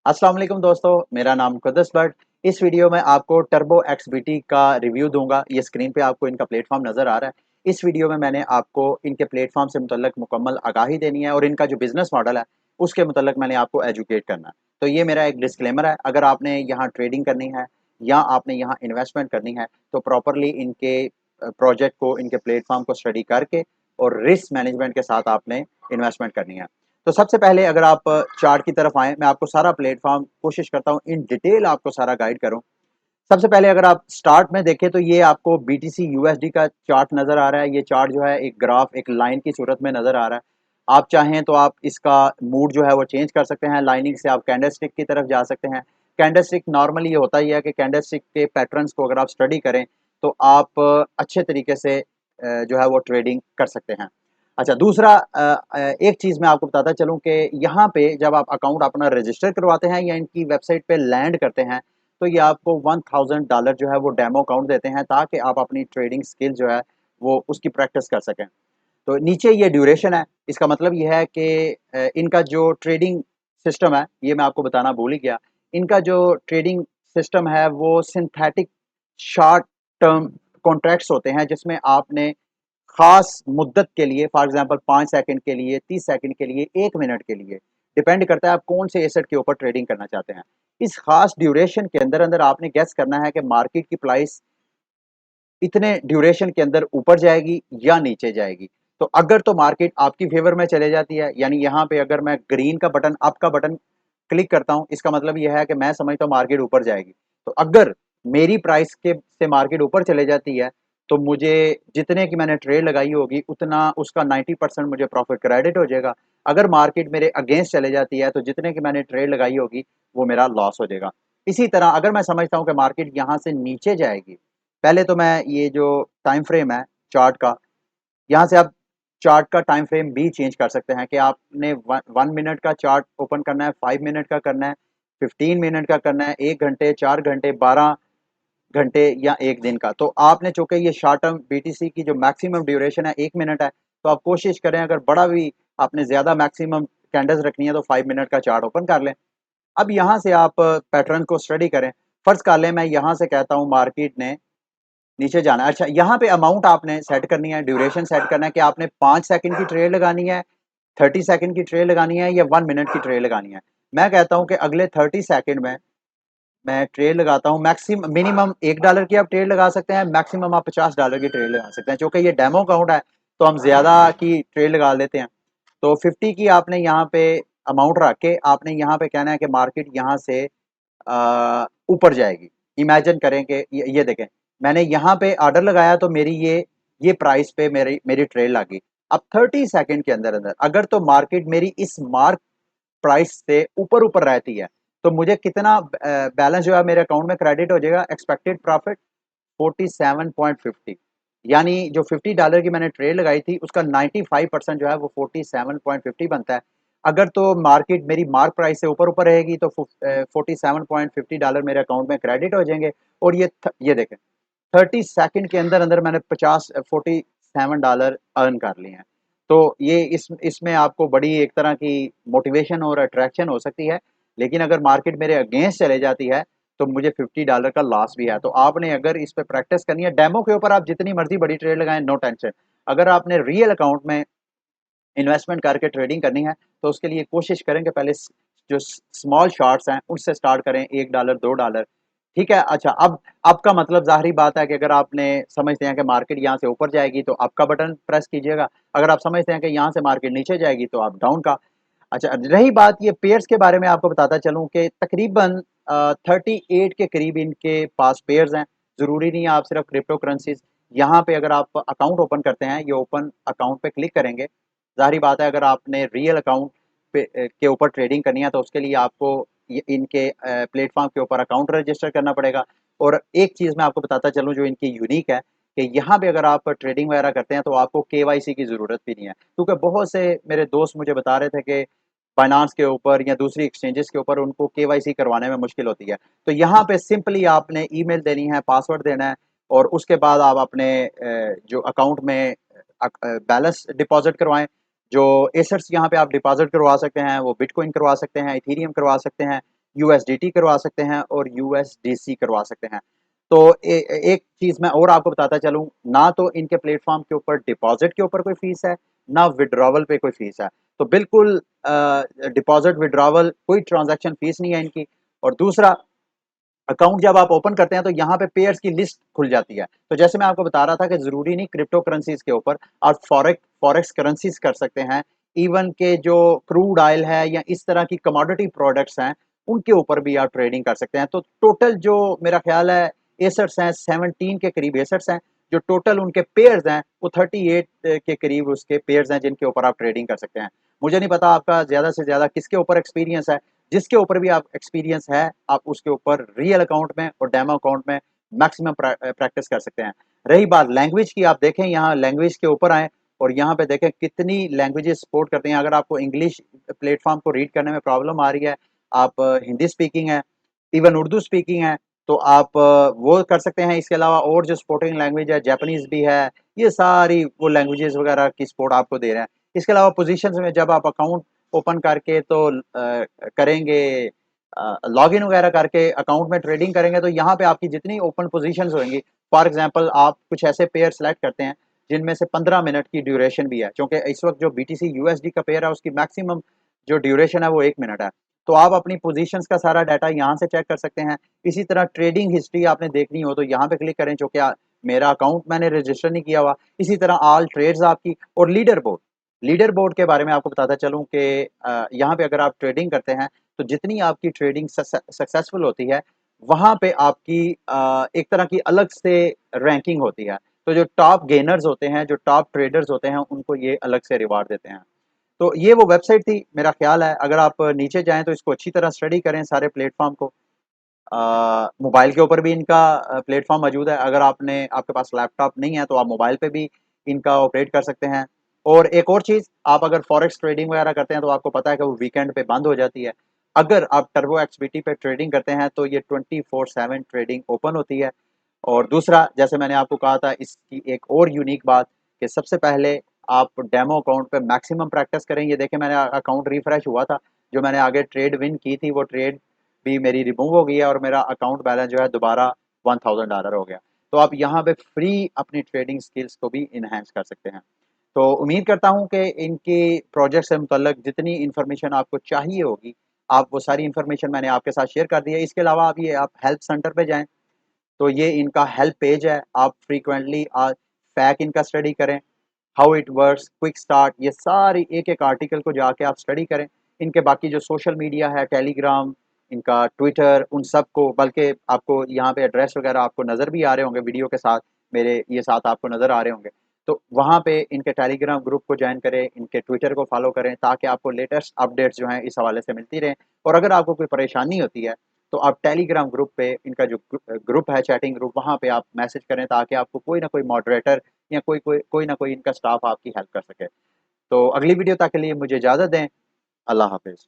अस्सलाम वालेकुम दोस्तों, मेरा नाम मुक़द्दस बट। इस वीडियो में आपको टर्बो एक्सबीटी का रिव्यू दूंगा। ये स्क्रीन पे आपको इनका प्लेटफॉर्म नज़र आ रहा है। इस वीडियो में मैंने आपको इनके प्लेटफॉर्म से मुतल्लिक मुकम्मल आगाही देनी है और इनका जो बिज़नेस मॉडल है उसके मुतल्लिक मैंने आपको एजुकेट करना है। तो ये मेरा एक डिस्क्लेमर है। अगर आपने यहाँ ट्रेडिंग करनी है या आपने यहाँ इन्वेस्टमेंट करनी है तो प्रॉपरली इनके प्रोजेक्ट को, इनके प्लेटफॉर्म को स्टडी करके और रिस्क मैनेजमेंट के साथ आपने इन्वेस्टमेंट करनी है। तो सबसे पहले अगर आप चार्ट की तरफ आएँ, मैं आपको सारा प्लेटफ़ॉर्म कोशिश करता हूँ इन डिटेल आपको सारा गाइड करूँ। सबसे पहले अगर आप स्टार्ट में देखें तो ये आपको बीटीसी यूएसडी का चार्ट नज़र आ रहा है। ये चार्ट जो है एक ग्राफ, एक लाइन की सूरत में नज़र आ रहा है। आप चाहें तो आप इसका मूड जो है वो चेंज कर सकते हैं। लाइनिंग से आप कैंडलस्टिक की तरफ जा सकते हैं। कैंडलस्टिक नॉर्मली ये होता ही है कि कैंडलस्टिक के पैटर्न्स को अगर आप स्टडी करें तो आप अच्छे तरीके से जो है वो ट्रेडिंग कर सकते हैं। अच्छा, दूसरा एक चीज़ मैं आपको बताता चलूँ कि यहाँ पे जब आप अकाउंट अपना रजिस्टर करवाते हैं या इनकी वेबसाइट पे लैंड करते हैं तो ये आपको $1000 जो है वो डेमो अकाउंट देते हैं ताकि आप अपनी ट्रेडिंग स्किल जो है वो उसकी प्रैक्टिस कर सकें। तो नीचे ये ड्यूरेशन है, इसका मतलब ये है कि इनका जो ट्रेडिंग सिस्टम है, ये मैं आपको बताना भूल ही गया। इनका जो ट्रेडिंग सिस्टम है वो सिंथेटिक शॉर्ट टर्म कॉन्ट्रैक्ट्स होते हैं जिसमें आपने खास मुद्दत के लिए, फॉर एग्जांपल 5 सेकंड के लिए, 30 सेकंड के लिए, 1 मिनट के लिए, डिपेंड करता है आप कौन से एसेट के ऊपर ट्रेडिंग करना चाहते हैं। इस खास ड्यूरेशन के अंदर-अंदर आपने गेस करना है कि मार्केट की प्राइस इतने ड्यूरेशन के अंदर ऊपर जाएगी या नीचे जाएगी। तो अगर तो मार्केट आपकी फ़ेवर में चले जाती है, यानी यहाँ पे अगर मैं ग्रीन का बटन, अप का बटन क्लिक करता हूँ, इसका मतलब ये है कि मैं समझता हूँ मार्केट ऊपर जाएगी। तो अगर मेरी प्राइस के से मार्केट ऊपर चले जाती है, तो मुझे जितने की मैंने ट्रेड लगाई होगी, उतना उसका 90% मुझे प्रॉफ़िट क्रेडिट हो जाएगा। अगर मार्केट मेरे अगेंस्ट चले जाती है, तो जितने की मैंने ट्रेड लगाई होगी, वो मेरा लॉस हो जाएगा। इसी तरह अगर मैं समझता हूँ कि मार्केट यहाँ से नीचे जाएगी, पहले तो मैं ये जो टाइम फ्रेम है चार्ट का, यहाँ से आप चार्ट का टाइम फ्रेम भी चेंज कर सकते हैं कि आपने 1 मिनट का चार्ट ओपन करना है, 5 मिनट का करना है, 15 मिनट का करना है, 1 घंटे, 4 घंटे, 12 घंटे या 1 दिन का। तो आपने चूंकि ये शॉर्ट टर्म बीटीसी की जो मैक्सिमम ड्यूरेशन है 1 मिनट है, तो आप कोशिश करें अगर बड़ा भी आपने ज़्यादा मैक्सिमम कैंडल्स रखनी है तो 5 मिनट का चार्ट ओपन कर लें। अब यहाँ से आप पैटर्न को स्टडी करें। फर्ज कर लें मैं यहाँ से कहता हूँ मार्केट ने नीचे जाना है। अच्छा, यहाँ पे अमाउंट आपने सेट करनी है, ड्यूरेशन सेट करना है कि आपने 5 सेकंड की ट्रेड लगानी है, 30 सेकंड की ट्रेड लगानी है या 1 मिनट की ट्रेड लगानी है। मैं कहता हूँ कि अगले 30 सेकंड में मैं ट्रेड लगाता हूँ। मिनिमम $1 की आप ट्रेड लगा सकते हैं, मैक्सिमम आप $50 की ट्रेड लगा सकते हैं। चूँकि ये डेमो अकाउंट है, तो हम ज़्यादा की ट्रेड लगा लेते हैं। तो 50 की आपने यहाँ पे अमाउंट रख के आपने यहाँ पे कहना है कि मार्केट यहाँ से ऊपर जाएगी। इमेजिन करें कि ये देखें, मैंने यहाँ पे ऑर्डर लगाया तो मेरी ये प्राइस पे मेरी मेरी ट्रेड लगी। अब 30 सेकंड के अंदर-अंदर अगर तो मार्केट मेरी इस मार्क प्राइस से ऊपर-ऊपर रहती है, तो मुझे कितना बैलेंस जो है मेरे अकाउंट में क्रेडिट हो जाएगा, एक्सपेक्टेड प्रॉफिट 47.50। यानी जो $50 की मैंने ट्रेड लगाई थी उसका 95% जो है वो 47.50 बनता है। अगर तो मार्केट मेरी मार्क प्राइस से ऊपर-ऊपर रहेगी तो 47.50 मेरे अकाउंट में क्रेडिट हो जाएँगे। और ये देखें, 30 सेकंड के अंदर-अंदर मैंने 47 अर्न कर लिए हैं। तो ये इसमें आपको बड़ी एक तरह की मोटिवेशन और अट्रैक्शन हो सकती है। लेकिन अगर मार्केट मेरे अगेंस्ट चले जाती है, तो मुझे $50 का लॉस भी है। तो आपने अगर इस पे प्रैक्टिस करनी है, डेमो के ऊपर आप जितनी मर्ज़ी बड़ी ट्रेड लगाएँ, नो टेंशन। अगर आपने रियल अकाउंट में इन्वेस्टमेंट करके ट्रेडिंग करनी है, तो उसके लिए कोशिश करें कि पहले जो स्मॉल शॉट्स हैं, उनसे स्टार्ट करें, $1, $2। ठीक है? अच्छा, अब आपका मतलब ज़ाहिर-सी बात है कि अगर आपने समझते हैं कि मार्केट यहाँ से ऊपर जाएगी, तो अप का बटन प्रेस कीजिएगा। अगर आप समझते हैं कि यहाँ से मार्केट नीचे जाएगी, तो आप डाउन का। अच्छा, रही बात ये पेयर्स के बारे में आपको बताता चलूँ कि तकरीबन 38 के करीब इनके पास पेयर्स हैं। ज़रूरी नहीं है आप सिर्फ़ क्रिप्टो करेंसीज़, यहाँ पे अगर आप अकाउंट ओपन करते हैं, ये ओपन अकाउंट पे क्लिक करेंगे, ज़ाहिर-सी बात है अगर आपने रियल अकाउंट पे के ऊपर ट्रेडिंग करनी है तो उसके लिए आपको ये इनके प्लेटफ़ॉर्म के ऊपर अकाउंट रजिस्टर करना पड़ेगा। और एक चीज़ मैं आपको बताता चलूँ जो इनकी यूनिक है कि यहाँ पे अगर आप ट्रेडिंग वगैरह करते हैं तो आपको केवाईसी की ज़रूरत भी नहीं है। क्योंकि बहुत से मेरे दोस्त मुझे बता रहे थे कि फाइनेंस के ऊपर या दूसरी एक्सचेंजेस के ऊपर उनको केवाईसी करवाने में मुश्किल होती है। तो यहाँ पे सिंपली आपने ईमेल देनी है, पासवर्ड देना है और उसके बाद आप अपने जो अकाउंट में बैलेंस डिपॉज़िट करवाएँ। जो एसेट्स यहाँ पे आप डिपॉज़िट करवा सकते हैं, वो बिटकॉइन करवा सकते हैं, इथेरियम करवा सकते हैं यूएसडीटी करवा सकते हैं और यूएसडीसी करवा सकते हैं। तो एक चीज़ मैं और आपको बताता चलूँ, ना तो इनके प्लेटफ़ॉर्म के ऊपर डिपॉज़िट के ऊपर कोई फ़ीस है, ना विथड्रॉवल पे कोई फ़ीस है। तो बिल्कुल डिपॉज़िट विथड्रॉवल कोई ट्रांज़ैक्शन फ़ीस नहीं है इनकी। और दूसरा, अकाउंट जब आप ओपन करते हैं तो यहाँ पे पेयर्स की लिस्ट खुल जाती है। तो जैसे मैं आपको बता रहा था कि ज़रूरी नहीं क्रिप्टो करेंसीज़ के ऊपर आप फॉरेक्स करेंसीज़ कर सकते हैं। इवन के जो क्रूड ऑयल है या इस तरह की कमोडिटी प्रोडक्ट्स हैं, उनके ऊपर भी आप ट्रेडिंग कर सकते हैं। तो टोटल जो मेरा ख़्याल है एसेट्स हैं, 17 के करीब एसेट्स हैं। जो टोटल उनके पेयर्स हैं, वो 38 के करीब उसके पेयर्स हैं जिनके ऊपर आप ट्रेडिंग कर सकते हैं। मुझे नहीं पता आपका ज़्यादा से ज़्यादा किसके ऊपर एक्सपीरियंस है। जिसके ऊपर भी आप एक्सपीरियंस है, आप उसके ऊपर रियल अकाउंट में और डेमो अकाउंट में मैक्सिमम प्रैक्टिस कर सकते हैं। रही बात लैंग्वेज की, आप देखें यहाँ लैंग्वेज के ऊपर आएँ और यहाँ पे देखें कितनी लैंग्वेजेस सपोर्ट करती हैं। अगर आपको इंग्लिश प्लेटफ़ॉर्म को रीड करने में प्रॉब्लम आ रही है, आप हिंदी स्पीकिंग है, इवन उर्दू स्पीकिंग है, तो आप वो कर सकते हैं। इसके अलावा और जो सपोर्टिंग लैंग्वेज है, जापानीज़ भी है, ये सारी वो लैंग्वेजेज़ वगैरह की सपोर्ट आपको दे रहे हैं। इसके अलावा पोज़ीशंस में जब आप अकाउंट ओपन करके तो करेंगे, लॉगिन वगैरह करके अकाउंट में ट्रेडिंग करेंगे तो यहाँ पे आपकी जितनी ओपन पोजीशंस होंगी, फॉर एग्जांपल आप कुछ ऐसे पेयर सेलेक्ट करते हैं जिनमें से 15 मिनट की ड्यूरेशन भी है, क्योंकि इस वक्त जो बीटीसी यूएसडी का पेयर है उसकी मैक्सिमम जो ड्यूरेशन है वो 1 मिनट है। तो आप अपनी पोजीशंस का सारा डाटा यहाँ से चेक कर सकते हैं। इसी तरह ट्रेडिंग हिस्ट्री आपने देखनी हो तो यहाँ पे क्लिक करें, चूंकि मेरा अकाउंट मैंने रजिस्टर नहीं किया हुआ। इसी तरह ऑल ट्रेड्स आपकी और लीडर बोर्ड के बारे में आपको बताता चलूँ कि यहाँ पे अगर आप ट्रेडिंग करते हैं तो जितनी आपकी ट्रेडिंग सक्सेसफुल होती है, वहाँ पे आपकी एक तरह की अलग से रैंकिंग होती है। तो जो टॉप गेनर्स होते हैं, जो टॉप ट्रेडर्स होते हैं, उनको ये अलग से रिवार्ड देते हैं। तो ये वो वेबसाइट थी, मेरा ख्याल है अगर आप नीचे जाएँ तो इसको अच्छी तरह स्टडी करें सारे प्लेटफ़ॉर्म को। मोबाइल के ऊपर भी इनका प्लेटफ़ॉर्म मौजूद है। अगर आपके पास लैपटॉप नहीं है तो आप मोबाइल पे भी इनका ऑपरेट कर सकते हैं। और एक और चीज़, आप अगर फॉरेक्स ट्रेडिंग वगैरह करते हैं तो आपको पता है कि वो वीकेंड पे बंद हो जाती है। अगर आप टर्बो एक्सबीटी पे ट्रेडिंग करते हैं तो ये 24/7 ट्रेडिंग ओपन होती है। और दूसरा, जैसे मैंने आपको कहा था, इसकी एक और यूनिक बात कि सबसे पहले आप डेमो अकाउंट पे मैक्सिमम प्रैक्टिस करें। ये देखें मैंने अकाउंट रिफ्रेश हुआ था, जो मैंने आगे ट्रेड विन की थी वो ट्रेड भी मेरी रिमूव हो गई है और मेरा अकाउंट बैलेंस जो है दोबारा $1000 हो गया। तो आप यहाँ पे फ्री अपनी ट्रेडिंग स्किल्स को भी इनहेंस कर सकते हैं। तो उम्मीद करता हूँ कि इनके प्रोजेक्ट से मुतल्लक जितनी इन्फॉर्मेशन आपको चाहिए होगी, आप वो सारी इन्फॉर्मेशन मैंने आपके साथ शेयर कर दी है। इसके अलावा आप हेल्प सेंटर पे जाएँ, तो ये इनका हेल्प पेज है। आप फ्रीक्वेंटली फैक इनका स्टडी करें, how it works, quick start, ये सारी एक-एक आर्टिकल को जाके आप स्टडी करें। इनके बाकी जो सोशल मीडिया है, टेलीग्राम, इनका ट्विटर, उन सब को, बल्कि आपको यहाँ पे एड्रेस वगैरह आपको नज़र भी आ रहे होंगे वीडियो के साथ, मेरे ये साथ आपको नज़र आ रहे होंगे। तो वहाँ पे इनके टेलीग्राम ग्रुप को जॉइन करें, इनके ट्विटर को फॉलो करें ताकि आपको लेटेस्ट अपडेट्स जो हैं इस हवाले से मिलती रहें। और अगर आपको कोई परेशानी होती है तो आप टेलीग्राम ग्रुप पे, इनका जो ग्रुप है चैटिंग ग्रुप, वहाँ पे आप मैसेज करें ताकि आपको कोई ना कोई मॉडरेटर या कोई ना कोई इनका स्टाफ आपकी हेल्प कर सके। तो अगली वीडियो तक के लिए मुझे इजाज़त दें। अल्लाह हाफ़िज़।